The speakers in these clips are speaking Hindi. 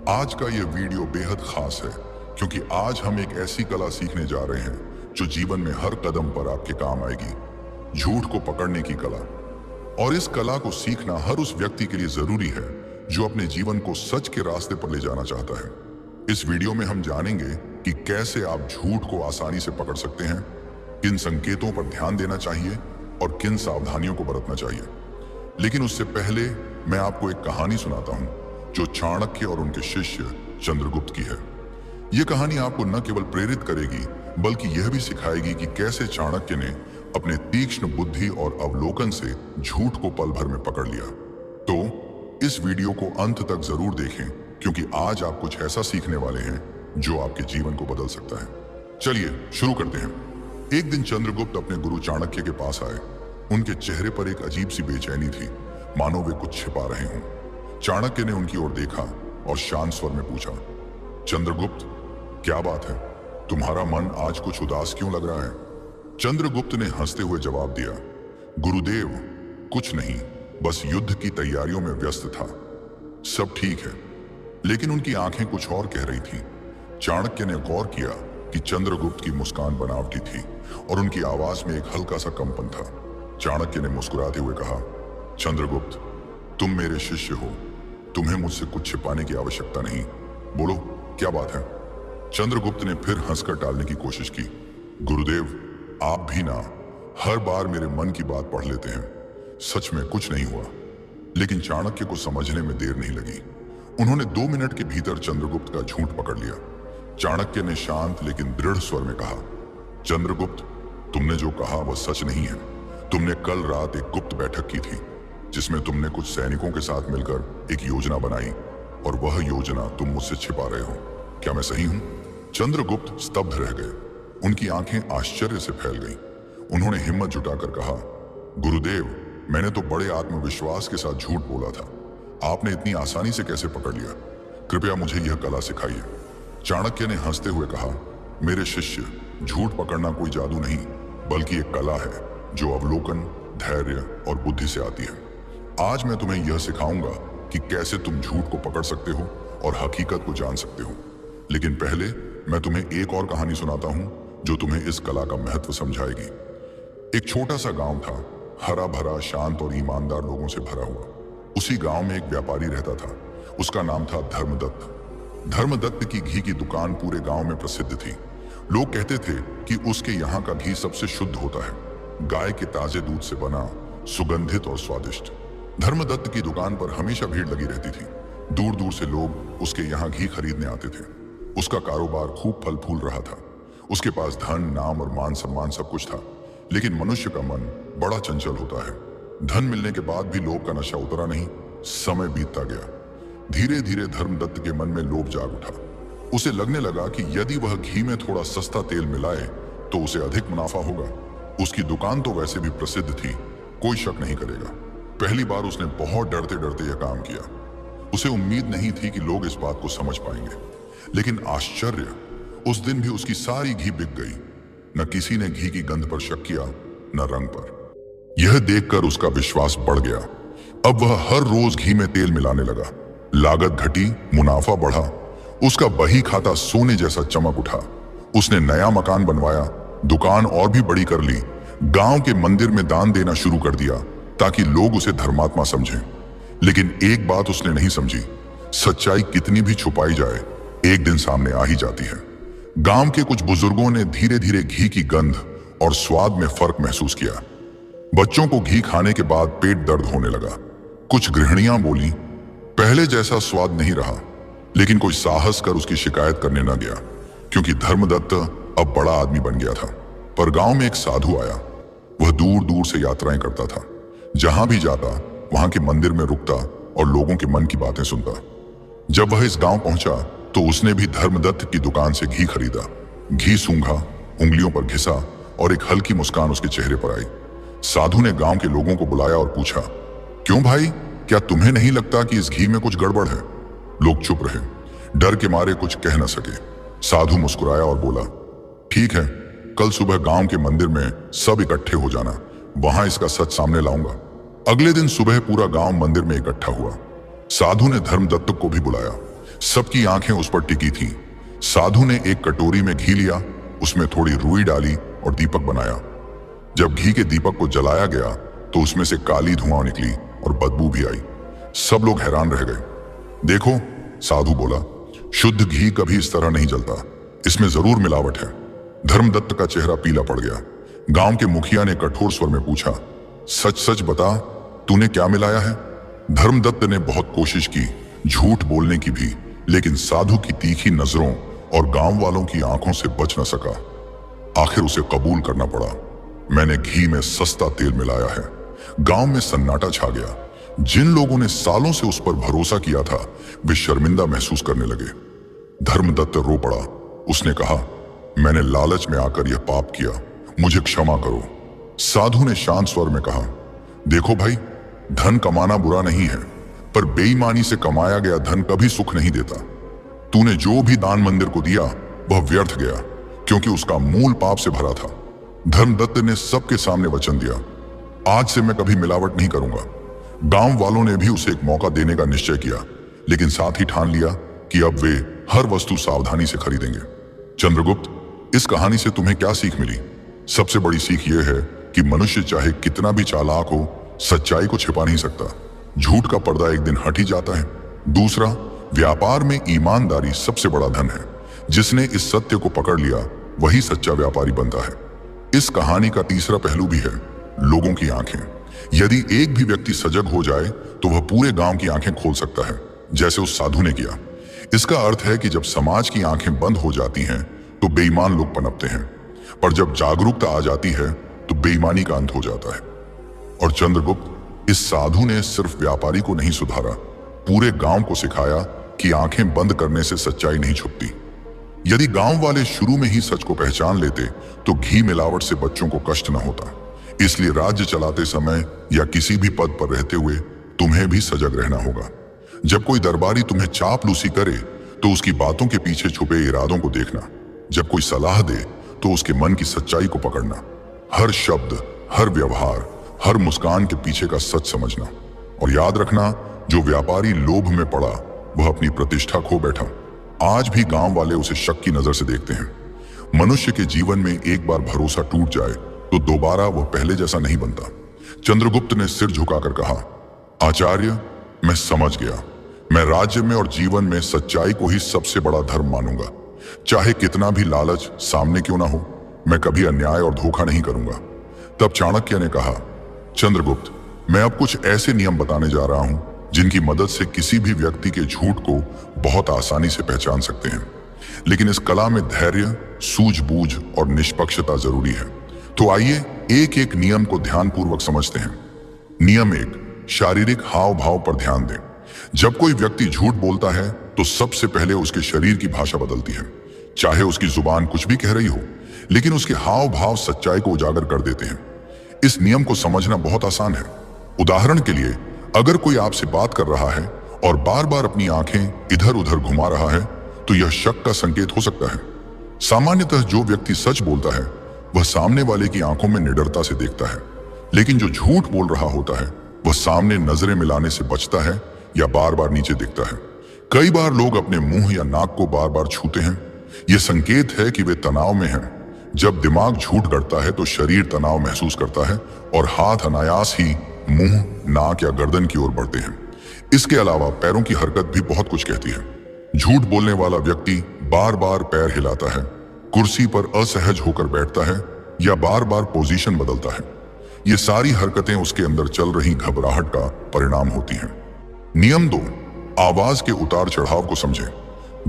आज का ये वीडियो बेहद खास है क्योंकि आज हम एक ऐसी कला सीखने जा रहे हैं जो जीवन में हर कदम पर आपके काम आएगी। झूठ को पकड़ने की कला। और इस कला को सीखना हर उस व्यक्ति के लिए जरूरी है जो अपने जीवन को सच के रास्ते पर ले जाना चाहता है। इस वीडियो में हम जानेंगे कि कैसे आप झूठ को आसानी से पकड़ सकते हैं, किन संकेतों पर ध्यान देना चाहिए और किन सावधानियों को बरतना चाहिए। लेकिन उससे पहले मैं आपको एक कहानी सुनाता हूं जो चाणक्य और उनके शिष्य चंद्रगुप्त की है। यह कहानी आपको न केवल प्रेरित करेगी बल्कि यह भी सिखाएगी कि कैसे चाणक्य ने अपने तीक्ष्ण बुद्धि और अवलोकन से झूठ को पल भर में पकड़ लिया। तो इस वीडियो को अंत तक जरूर देखें क्योंकि आज आप कुछ ऐसा सीखने वाले हैं जो आपके जीवन को बदल सकता है। चलिए शुरू करते हैं। एक दिन चंद्रगुप्त अपने गुरु चाणक्य के पास आए। उनके चेहरे पर एक अजीब सी बेचैनी थी, मानो वे कुछ छिपा रहे हों। चाणक्य ने उनकी ओर देखा और शांत स्वर में पूछा, चंद्रगुप्त, क्या बात है? तुम्हारा मन आज कुछ उदास क्यों लग रहा है? चंद्रगुप्त ने हंसते हुए जवाब दिया, गुरुदेव, कुछ नहीं, बस युद्ध की तैयारियों में व्यस्त था। सब ठीक है। लेकिन उनकी आंखें कुछ और कह रही थीं। चाणक्य ने गौर किया कि चंद्रगुप्त की मुस्कान बनावटी थी और उनकी आवाज में एक हल्का सा कंपन था। चाणक्य ने मुस्कुराते हुए कहा, चंद्रगुप्त, तुम मेरे शिष्य हो, तुम्हें मुझसे कुछ छिपाने की आवश्यकता नहीं। बोलो, क्या बात है? चंद्रगुप्त ने फिर हंसकर टालने की कोशिश की। गुरुदेव, आप भी ना हर बार मेरे मन की बात पढ़ लेते हैं। सच में कुछ नहीं हुआ। लेकिन चाणक्य को समझने में देर नहीं लगी। उन्होंने 2 मिनट के भीतर चंद्रगुप्त का झूठ पकड़ लिया। चाणक्य ने शांत लेकिन दृढ़ स्वर में कहा, चंद्रगुप्त, तुमने जो कहा वह सच नहीं है। तुमने कल रात एक गुप्त बैठक की थी जिसमें तुमने कुछ सैनिकों के साथ मिलकर एक योजना बनाई और वह योजना तुम मुझसे छिपा रहे हो। क्या मैं सही हूं? चंद्रगुप्त स्तब्ध रह गए। उनकी आंखें आश्चर्य से फैल गईं। उन्होंने हिम्मत जुटाकर कहा, गुरुदेव, मैंने तो बड़े आत्मविश्वास के साथ झूठ बोला था। आपने इतनी आसानी से कैसे पकड़ लिया? कृपया मुझे यह कला सिखाइए। चाणक्य ने हंसते हुए कहा, मेरे शिष्य, झूठ पकड़ना कोई जादू नहीं बल्कि एक कला है जो अवलोकन, धैर्य और बुद्धि से आती है। आज मैं तुम्हें यह सिखाऊंगा कि कैसे तुम झूठ को पकड़ सकते हो और हकीकत को जान सकते हो। लेकिन पहले मैं तुम्हें एक और कहानी सुनाता हूं जो तुम्हें इस कला का महत्व समझाएगी। एक छोटा सा गांव था, हरा भरा, शांत और ईमानदार लोगों से भरा हुआ। उसी गांव में एक व्यापारी रहता था। उसका नाम था धर्मदत्त। धर्मदत्त की घी की दुकान पूरे गांव में प्रसिद्ध थी। लोग कहते थे कि उसके यहाँ का घी सबसे शुद्ध होता है, गाय के ताजे दूध से बना, सुगंधित और स्वादिष्ट। धर्मदत्त की दुकान पर हमेशा भीड़ लगी रहती थी। दूर दूर से लोग उसके यहाँ घी खरीदने आते थे। उसका कारोबार खूब फल फूल रहा था। उसके पास धन, नाम और मान सम्मान सब कुछ था। लेकिन मनुष्य का मन बड़ा चंचल होता है। धन मिलने के बाद भी लोभ का नशा उतरा नहीं। समय बीतता गया। धीरे धीरे धर्मदत्त के मन में लोभ जाग उठा। उसे लगने लगा कि यदि वह घी में थोड़ा सस्ता तेल मिलाए तो उसे अधिक मुनाफा होगा। उसकी दुकान तो वैसे भी प्रसिद्ध थी, कोई शक नहीं करेगा। पहली बार उसने बहुत डरते डरते यह काम किया। उसे उम्मीद नहीं थी कि लोग इस बात को समझ पाएंगे। लेकिन आश्चर्य, उस दिन भी उसकी सारी घी बिक गई। न किसी ने घी की गंध पर शक किया, न रंग पर। यह देखकर उसका विश्वास बढ़ गया। अब वह हर रोज घी में तेल मिलाने लगा। लागत घटी, मुनाफा बढ़ा। उसका बही खाता सोने जैसा चमक उठा। उसने नया मकान बनवाया, दुकान और भी बड़ी कर ली, गांव के मंदिर में दान देना शुरू कर दिया ताकि लोग उसे धर्मात्मा समझें। लेकिन एक बात उसने नहीं समझी, सच्चाई कितनी भी छुपाई जाए एक दिन सामने आ ही जाती है। गांव के कुछ बुजुर्गों ने धीरे धीरे घी की गंध और स्वाद में फर्क महसूस किया। बच्चों को घी खाने के बाद पेट दर्द होने लगा। कुछ गृहिणियां बोली, पहले जैसा स्वाद नहीं रहा। लेकिन कोई साहस कर उसकी शिकायत करने न गया क्योंकि धर्मदत्त अब बड़ा आदमी बन गया था। पर गांव में एक साधु आया। वह दूर दूर से यात्राएं करता था। जहां भी जाता वहां के मंदिर में रुकता और लोगों के मन की बातें सुनता। जब वह इस गांव पहुंचा तो उसने भी धर्मदत्त की दुकान से घी खरीदा। घी सूंघा, उंगलियों पर घिसा और एक हल्की मुस्कान उसके चेहरे पर आई। साधु ने गांव के लोगों को बुलाया और पूछा, क्यों भाई, क्या तुम्हें नहीं लगता कि इस घी में कुछ गड़बड़ है? लोग चुप रहे, डर के मारे कुछ कह न सके। साधु मुस्कुराया और बोला, ठीक है, कल सुबह गांव के मंदिर में सब इकट्ठे हो जाना, वहां इसका सच सामने लाऊंगा। अगले दिन सुबह पूरा गांव मंदिर में इकट्ठा हुआ। साधु ने धर्मदत्त को भी बुलाया। सबकी आंखें उस पर टिकी थीं। साधु ने एक कटोरी में घी लिया, उसमें थोड़ी रुई डाली और दीपक बनाया। जब घी के दीपक को जलाया गया तो उसमें से काली धुआं निकली और बदबू भी आई। सब लोग हैरान रह गए। देखो, साधु बोला, शुद्ध घी कभी इस तरह नहीं जलता, इसमें जरूर मिलावट है। धर्मदत्त का चेहरा पीला पड़ गया। गांव के मुखिया ने कठोर स्वर में पूछा, सच सच बता, तूने क्या मिलाया है? धर्मदत्त ने बहुत कोशिश की झूठ बोलने की भी, लेकिन साधु की तीखी नजरों और गांव वालों की आंखों से बच न सका। आखिर उसे कबूल करना पड़ा, मैंने घी में सस्ता तेल मिलाया है। गांव में सन्नाटा छा गया। जिन लोगों ने सालों से उस पर भरोसा किया था, वे शर्मिंदा महसूस करने लगे। धर्मदत्त रो पड़ा। उसने कहा, मैंने लालच में आकर यह पाप किया, मुझे क्षमा करो। साधु ने शांत स्वर में कहा, देखो भाई, धन कमाना बुरा नहीं है, पर बेईमानी से कमाया गया धन कभी सुख नहीं देता। तूने जो भी दान मंदिर को दिया वह व्यर्थ गया, क्योंकि उसका मूल पाप से भरा था। धर्मदत्त ने सबके सामने वचन दिया, आज से मैं कभी मिलावट नहीं करूंगा। गांव वालों ने भी उसे एक मौका देने का निश्चय किया, लेकिन साथ ही ठान लिया कि अब वे हर वस्तु सावधानी से खरीदेंगे। चंद्रगुप्त, इस कहानी से तुम्हें क्या सीख मिली? सबसे बड़ी सीख यह है कि मनुष्य चाहे कितना भी चालाक हो, सच्चाई को छिपा नहीं सकता। झूठ का पर्दा एक दिन हट ही जाता है। दूसरा, व्यापार में ईमानदारी सबसे बड़ा धन है। जिसने इस सत्य को पकड़ लिया वही सच्चा व्यापारी बनता है। इस कहानी का तीसरा पहलू भी है, लोगों की आंखें। यदि एक भी व्यक्ति सजग हो जाए तो वह पूरे गांव की आंखें खोल सकता है, जैसे उस साधु ने किया। इसका अर्थ है कि जब समाज की आंखें बंद हो जाती हैं तो बेईमान लोग पनपते हैं, पर जब जागरूकता आ जाती है तो बेईमानी का अंत हो जाता है। और चंद्रगुप्त, इस साधु ने सिर्फ व्यापारी को नहीं सुधारा, पूरे गांव को सिखाया कि आंखें बंद करने से सच्चाई नहीं छुपती। यदि गांव वाले शुरू में ही सच को पहचान लेते तो घी मिलावट से बच्चों को कष्ट न होता। इसलिए राज्य चलाते समय या किसी भी पद पर रहते हुए तुम्हें भी सजग रहना होगा। जब कोई दरबारी तुम्हें चापलूसी करे तो उसकी बातों के पीछे छुपे इरादों को देखना। जब कोई सलाह दे तो उसके मन की सच्चाई को पकड़ना। हर शब्द, हर व्यवहार, हर मुस्कान के पीछे का सच समझना। और याद रखना, जो व्यापारी लोभ में पड़ा वह अपनी प्रतिष्ठा खो बैठा। आज भी गांव वाले उसे शक की नजर से देखते हैं। मनुष्य के जीवन में एक बार भरोसा टूट जाए तो दोबारा वह पहले जैसा नहीं बनता। चंद्रगुप्त ने सिर झुकाकर कहा, आचार्य, मैं समझ गया। मैं राज्य में और जीवन में सच्चाई को ही सबसे बड़ा धर्म मानूंगा। चाहे कितना भी लालच सामने क्यों ना हो, मैं कभी अन्याय और धोखा नहीं करूंगा। तब चाणक्य ने कहा, चंद्रगुप्त, मैं अब कुछ ऐसे नियम बताने जा रहा हूं जिनकी मदद से किसी भी व्यक्ति के झूठ को बहुत आसानी से पहचान सकते हैं। लेकिन इस कला में धैर्य, सूझबूझ और निष्पक्षता जरूरी है। तो आइए एक एक नियम को ध्यानपूर्वक समझते हैं। नियम 1, शारीरिक हाव भाव पर ध्यान दें। जब कोई व्यक्ति झूठ बोलता है तो सबसे पहले उसके शरीर की भाषा बदलती है। चाहे उसकी जुबान कुछ भी कह रही हो, लेकिन उसके हाव भाव सच्चाई को उजागर कर देते हैं। इस नियम को समझना बहुत आसान है। उदाहरण के लिए, अगर कोई आपसे बात कर रहा है और बार बार अपनी आंखें इधर उधर घुमा रहा है तो यह शक का संकेत हो सकता है। सामान्यतः जो व्यक्ति सच बोलता है वह सामने वाले की आंखों में निडरता से देखता है, लेकिन जो झूठ बोल रहा होता है वह सामने नजरें मिलाने से बचता है या बार बार नीचे देखता है। कई बार लोग अपने मुंह या नाक को बार बार छूते हैं। यह संकेत है कि वे तनाव में हैं। जब दिमाग झूठ गढ़ता है तो शरीर तनाव महसूस करता है और हाथ अनायास ही मुंह, नाक या गर्दन की ओर बढ़ते हैं। इसके अलावा पैरों की हरकत भी बहुत कुछ कहती है। झूठ बोलने वाला व्यक्ति बार बार पैर हिलाता है, कुर्सी पर असहज होकर बैठता है या बार बार पोजीशन बदलता है। ये सारी हरकतें उसके अंदर चल रही घबराहट का परिणाम होती हैं। नियम 2, आवाज के उतार चढ़ाव को समझें।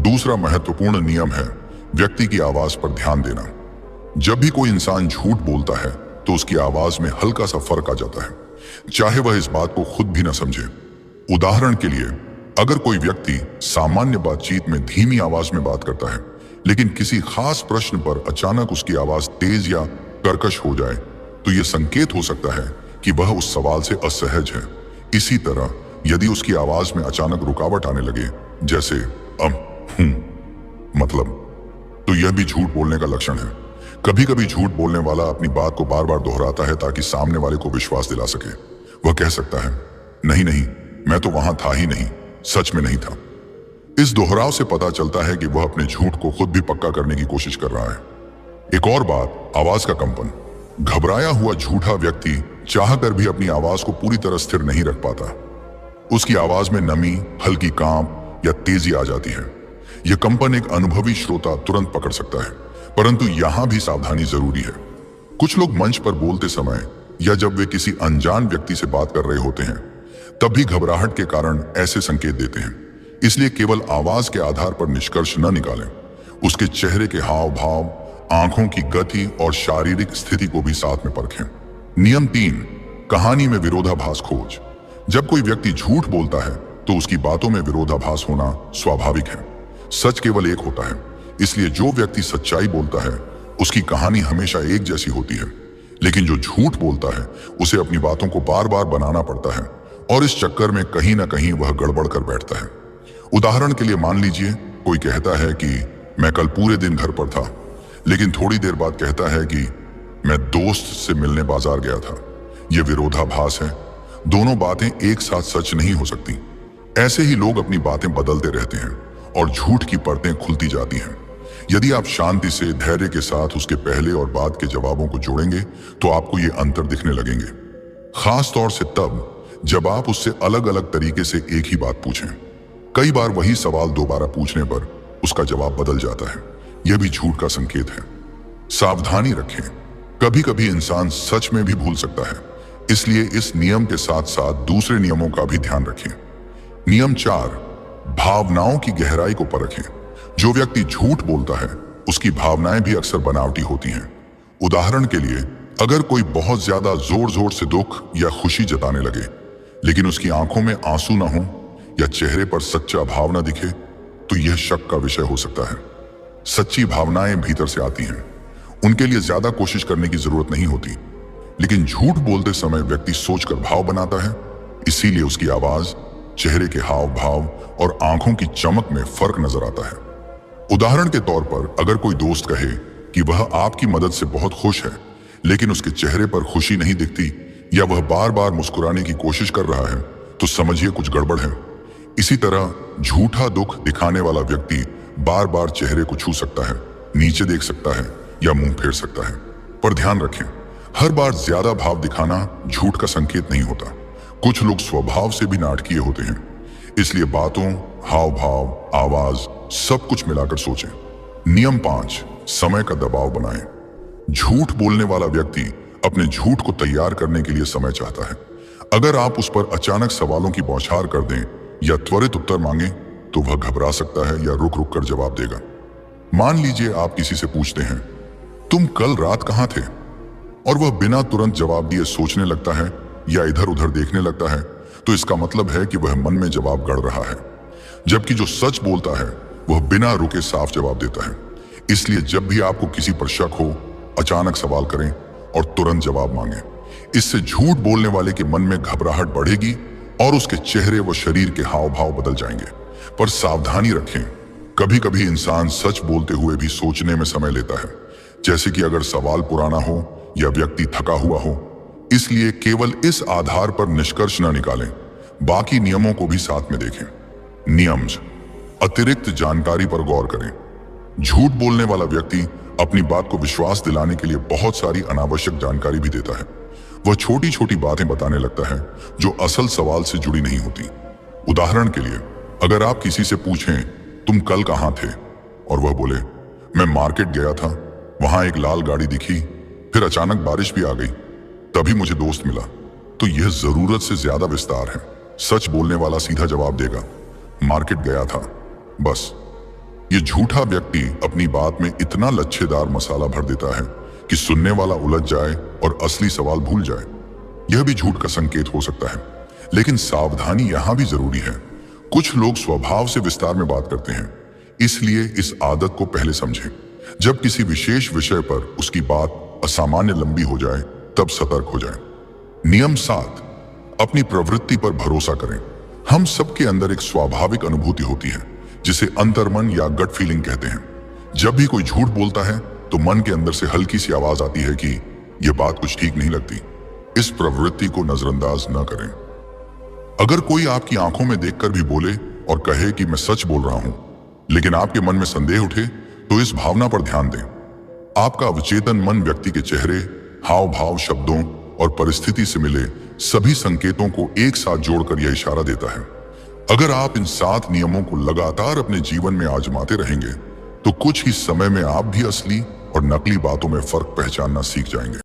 दूसरा महत्वपूर्ण नियम है व्यक्ति की आवाज पर ध्यान देना। जब भी कोई इंसान झूठ बोलता है तो उसकी आवाज में हल्का सा फर्क आ जाता है, चाहे वह इस बात को खुद भी न समझे। उदाहरण के लिए, अगर कोई व्यक्ति सामान्य बातचीत में धीमी आवाज में बात करता है, लेकिन किसी खास प्रश्न पर अचानक उसकी आवाज तेज या कर्कश हो जाए, तो यह संकेत हो सकता है कि वह उस सवाल से असहज है। इसी तरह यदि उसकी आवाज में अचानक रुकावट आने लगे, जैसे मतलब, तो यह भी झूठ बोलने का लक्षण है। कभी कभी झूठ बोलने वाला अपनी बात को बार बार दोहराता है ताकि सामने वाले को विश्वास दिला सके। वह कह सकता है, नहीं नहीं, मैं तो वहां था ही नहीं, सच में नहीं था। इस दोहराव से पता चलता है कि वह अपने झूठ को खुद भी पक्का करने की कोशिश कर रहा है। एक और बात, आवाज का कंपन। घबराया हुआ झूठा व्यक्ति चाहकर भी अपनी आवाज को पूरी तरह स्थिर नहीं रख पाता। उसकी आवाज में नमी, हल्की कांप या तेजी आ जाती है। यह कंपन एक अनुभवी श्रोता तुरंत पकड़ सकता है, परंतु यहां भी सावधानी जरूरी है। कुछ लोग मंच पर बोलते समय या जब वे किसी अनजान व्यक्ति से बात कर रहे होते हैं, तब भी घबराहट के कारण ऐसे संकेत देते हैं। इसलिए केवल आवाज के आधार पर निष्कर्ष न निकालें, उसके चेहरे के हाव भाव, आंखों की गति और शारीरिक स्थिति को भी साथ में परखें। नियम 3, कहानी में विरोधाभास खोज। जब कोई व्यक्ति झूठ बोलता है तो उसकी बातों में विरोधाभास होना स्वाभाविक है। सच केवल एक होता है, इसलिए जो व्यक्ति सच्चाई बोलता है उसकी कहानी हमेशा एक जैसी होती है, लेकिन जो झूठ बोलता है उसे अपनी बातों को बार बार बनाना पड़ता है और इस चक्कर में कहीं ना कहीं वह गड़बड़ कर बैठता है। उदाहरण के लिए मान लीजिए कोई कहता है कि मैं कल पूरे दिन घर पर था, लेकिन थोड़ी देर बाद कहता है कि मैं दोस्त से मिलने बाजार गया था। यह विरोधाभास है। दोनों बातें एक साथ सच नहीं हो सकती। ऐसे ही लोग अपनी बातें बदलते रहते हैं और झूठ की परतें खुलती जाती हैं। यदि आप शांति से, धैर्य के साथ उसके पहले और बाद के जवाबों को जोड़ेंगे तो आपको ये अंतर दिखने लगेंगे। खास तौर से तब जब आप उससे अलग अलग तरीके से एक ही बात पूछें। कई बार वही सवाल दोबारा पूछने पर उसका जवाब बदल जाता है। यह भी झूठ का संकेत है। सावधानी रखें, कभी कभी इंसान सच में भी भूल सकता है, इसलिए इस नियम के साथ साथ दूसरे नियमों का भी ध्यान रखें। नियम 4, भावनाओं की गहराई को परखें। जो व्यक्ति झूठ बोलता है उसकी भावनाएं भी अक्सर बनावटी होती हैं। उदाहरण के लिए, अगर कोई बहुत ज्यादा जोर जोर से दुख या खुशी जताने लगे लेकिन उसकी आंखों में आंसू ना हो या चेहरे पर सच्चा भाव ना दिखे, तो यह शक का विषय हो सकता है। सच्ची भावनाएं भीतर से आती हैं, उनके लिए ज्यादा कोशिश करने की जरूरत नहीं होती। लेकिन झूठ बोलते समय व्यक्ति सोचकर भाव बनाता है, इसीलिए उसकी आवाज, चेहरे के हाव भाव और आंखों की चमक में फर्क नजर आता है। उदाहरण के तौर पर, अगर कोई दोस्त कहे कि वह आपकी मदद से बहुत खुश है, लेकिन उसके चेहरे पर खुशी नहीं दिखती या वह बार बार मुस्कुराने की कोशिश कर रहा है, तो समझिए कुछ गड़बड़ है। इसी तरह झूठा दुख दिखाने वाला व्यक्ति बार बार चेहरे को छू सकता है, नीचे देख सकता है या मुंह फेर सकता है। पर ध्यान रखें, हर बार ज्यादा भाव दिखाना झूठ का संकेत नहीं होता। कुछ लोग स्वभाव से भी नाटकीय होते हैं, इसलिए बातों, हाव भाव, आवाज सब कुछ मिलाकर सोचें। नियम 5, समय का दबाव बनाएं। झूठ बोलने वाला व्यक्ति अपने झूठ को तैयार करने के लिए समय चाहता है। अगर आप उस पर अचानक सवालों की बौछार कर दें या त्वरित उत्तर मांगे तो वह घबरा सकता है या रुक रुक कर जवाब देगा। मान लीजिए आप किसी से पूछते हैं, तुम कल रात कहां थे, और वह बिना तुरंत जवाब दिए सोचने लगता है या इधर उधर देखने लगता है, तो इसका मतलब है कि वह मन में जवाब गढ़ रहा है। जबकि जो सच बोलता है वह बिना रुके साफ जवाब देता है। इसलिए जब भी आपको किसी पर शक हो, अचानक सवाल करें और तुरंत जवाब मांगें। इससे झूठ बोलने वाले के मन में घबराहट बढ़ेगी और उसके चेहरे व शरीर के हाव भाव बदल जाएंगे। पर सावधानी रखें, कभी कभी इंसान सच बोलते हुए भी सोचने में समय लेता है, जैसे कि अगर सवाल पुराना हो या व्यक्ति थका हुआ हो। इसलिए केवल इस आधार पर निष्कर्ष न निकालें, बाकी नियमों को भी साथ में देखें। नियम, अतिरिक्त जानकारी पर गौर करें। झूठ बोलने वाला व्यक्ति अपनी बात को विश्वास दिलाने के लिए बहुत सारी अनावश्यक जानकारी भी देता है। वह छोटी छोटी बातें बताने लगता है जो असल सवाल से जुड़ी नहीं होती। उदाहरण के लिए, अगर आप किसी से पूछें, तुम कल कहां थे, और वह बोले, मैं मार्केट गया था, वहां एक लाल गाड़ी दिखी, फिर अचानक बारिश भी आ गई, तभी मुझे दोस्त मिला, तो यह जरूरत से ज्यादा विस्तार है। सच बोलने वाला सीधा जवाब देगा, मार्केट गया था, बस। ये झूठा व्यक्ति अपनी बात में इतना लच्छेदार मसाला भर देता है कि सुनने वाला उलझ जाए और असली सवाल भूल जाए। यह भी झूठ का संकेत हो सकता है, लेकिन सावधानी यहां भी जरूरी है। कुछ लोग स्वभाव से विस्तार में बात करते हैं, इसलिए इस आदत को पहले समझें। जब किसी विशेष विषय पर उसकी बात असामान्य लंबी हो जाए, तब सतर्क हो जाएं। नियम 7, अपनी प्रवृत्ति पर भरोसा करें। हम सबके अंदर एक स्वाभाविक अनुभूति होती है जिसे अंतर्मन या गट फीलिंग कहते हैं। जब भी कोई झूठ बोलता है तो मन के अंदर से हल्की सी आवाज आती है कि यह बात कुछ ठीक नहीं लगती। इस प्रवृत्ति को नजरअंदाज न करें। अगर कोई आपकी आंखों में देखकर भी बोले और कहे कि मैं सच बोल रहा हूं, लेकिन आपके मन में संदेह उठे तो इस भावना पर ध्यान दें। आपका अवचेतन मन व्यक्ति के चेहरे, हाव भाव, शब्दों और परिस्थिति से मिले सभी संकेतों को एक साथ जोड़कर यह इशारा देता है। अगर आप इन 7 नियमों को लगातार अपने जीवन में आजमाते रहेंगे तो कुछ ही समय में आप भी असली और नकली बातों में फर्क पहचानना सीख जाएंगे।